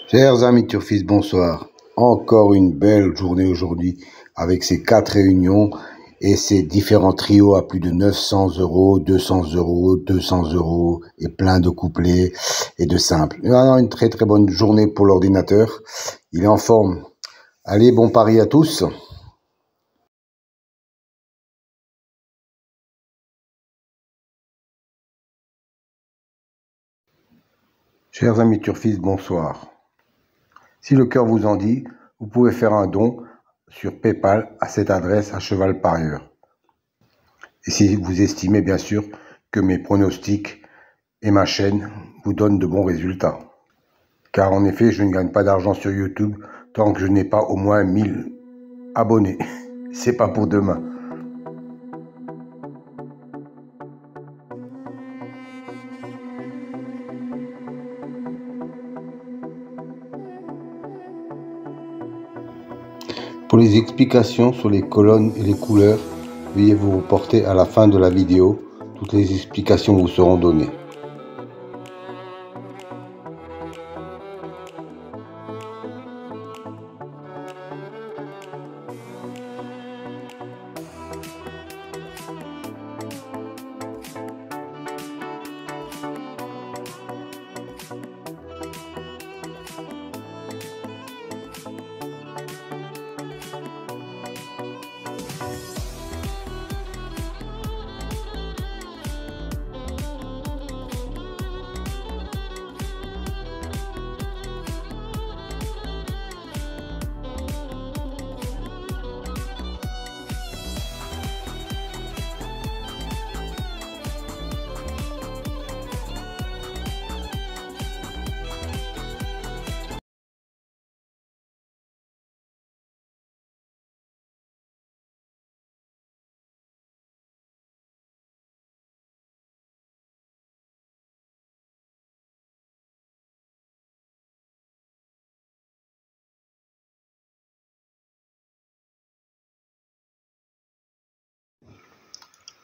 Chers amis turfistes, bonsoir. Encore une belle journée aujourd'hui avec ces 4 réunions et ces différents trios à plus de 900 €, 200 €, 200 € et plein de couplets et de simples. Vraiment une très très bonne journée pour l'ordinateur. Il est en forme. Allez, bon pari à tous. Chers amis turfistes, bonsoir. Si le cœur vous en dit, vous pouvez faire un don sur PayPal à cette adresse à Cheval Parieur. Et si vous estimez bien sûr que mes pronostics et ma chaîne vous donnent de bons résultats. Car en effet, je ne gagne pas d'argent sur YouTube tant que je n'ai pas au moins 1000 abonnés. C'est pas pour demain. Pour les explications sur les colonnes et les couleurs, veuillez vous reporter à la fin de la vidéo. Toutes les explications vous seront données.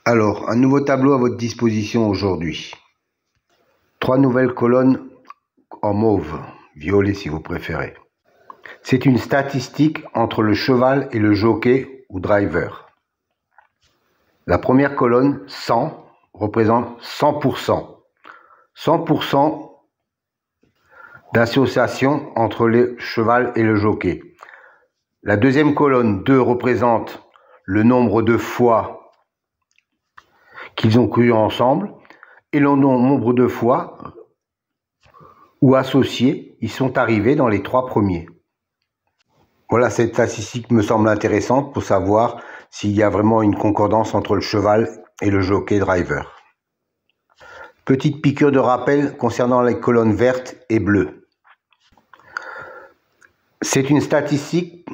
Alors, un nouveau tableau à votre disposition aujourd'hui. 3 nouvelles colonnes en mauve, violet si vous préférez. C'est une statistique entre le cheval et le jockey ou driver. La première colonne, 100, représente 100%. 100% d'association entre le cheval et le jockey. La deuxième colonne, 2, représente le nombre de fois qu'ils ont couru ensemble et le nombre de fois où associés ils sont arrivés dans les 3 premiers. Voilà, cette statistique me semble intéressante pour savoir s'il y a vraiment une concordance entre le cheval et le jockey driver. Petite piqûre de rappel concernant les colonnes vertes et bleues. C'est une statistique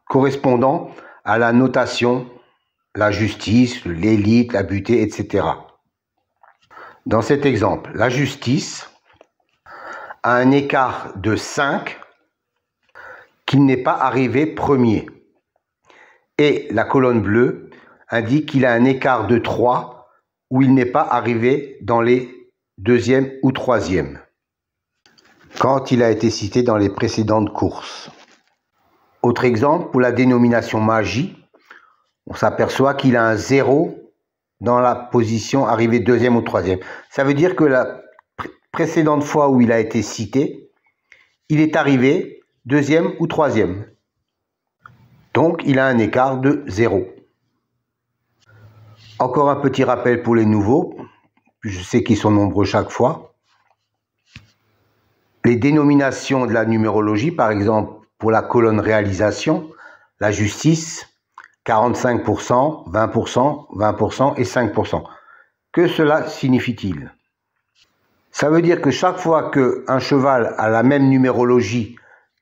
correspondant à la notation, la justice, l'élite, la butée, etc. Dans cet exemple, la justice a un écart de 5 qu'il n'est pas arrivé premier. Et la colonne bleue indique qu'il a un écart de 3 où il n'est pas arrivé dans les 2e ou 3e, quand il a été cité dans les précédentes courses. Autre exemple, pour la dénomination magie, on s'aperçoit qu'il a un 0 dans la position arrivée 2e ou 3e. Ça veut dire que la précédente fois où il a été cité, il est arrivé 2e ou 3e. Donc, il a un écart de 0. Encore un petit rappel pour les nouveaux. Je sais qu'ils sont nombreux chaque fois. Les dénominations de la numérologie, par exemple, pour la colonne réalisation, la justice, 45%, 20%, 20% et 5%. Que cela signifie-t-il? Ça veut dire que chaque fois qu'un cheval a la même numérologie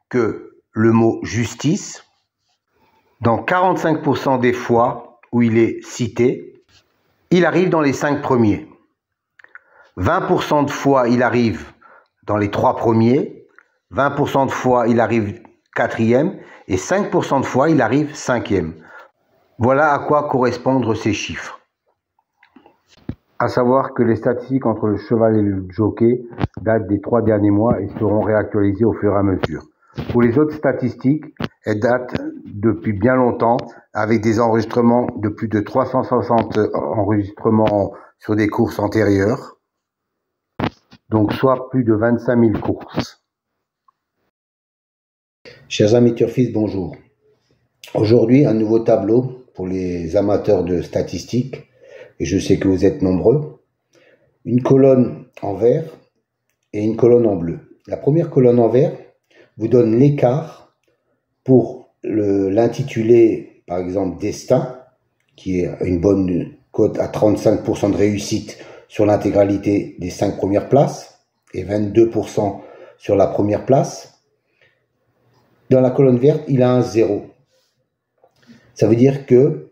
que le mot justice, dans 45% des fois où il est cité, il arrive dans les 5 premiers. 20% de fois, il arrive dans les 3 premiers. 20% de fois, il arrive 4e. Et 5% de fois, il arrive 5e. Voilà à quoi correspondent ces chiffres. À savoir que les statistiques entre le cheval et le jockey datent des 3 derniers mois et seront réactualisées au fur et à mesure. Pour les autres statistiques, elles datent depuis bien longtemps, avec des enregistrements de plus de 360 enregistrements sur des courses antérieures, donc soit plus de 25 000 courses. Chers amis turfistes, bonjour. Aujourd'hui, un nouveau tableau pour les amateurs de statistiques, et je sais que vous êtes nombreux. Une colonne en vert et une colonne en bleu. La première colonne en vert vous donne l'écart pour l'intitulé, par exemple, Destin, qui est une bonne cote à 35% de réussite sur l'intégralité des 5 premières places et 22% sur la première place. Dans la colonne verte, il a un 0. Ça veut dire que,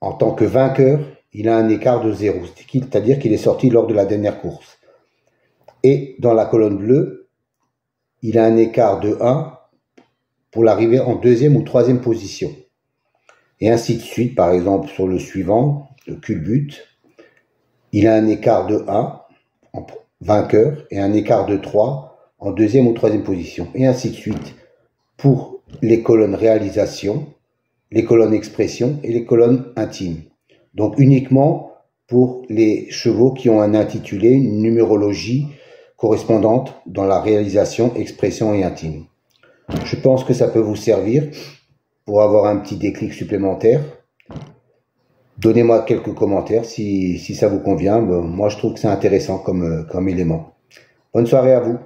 en tant que vainqueur, il a un écart de 0, c'est-à-dire qu'il est sorti lors de la dernière course. Et dans la colonne bleue, il a un écart de 1 pour l'arrivée en 2e ou 3e position. Et ainsi de suite, par exemple, sur le suivant, le culbute, il a un écart de 1 en vainqueur et un écart de 3 en 2e ou 3e position. Et ainsi de suite pour les colonnes réalisation, les colonnes expression et les colonnes intimes. Donc uniquement pour les chevaux qui ont un intitulé, une numérologie correspondante dans la réalisation, expression et intime. Je pense que ça peut vous servir pour avoir un petit déclic supplémentaire. Donnez-moi quelques commentaires si ça vous convient. Moi, je trouve que c'est intéressant comme élément. Bonne soirée à vous.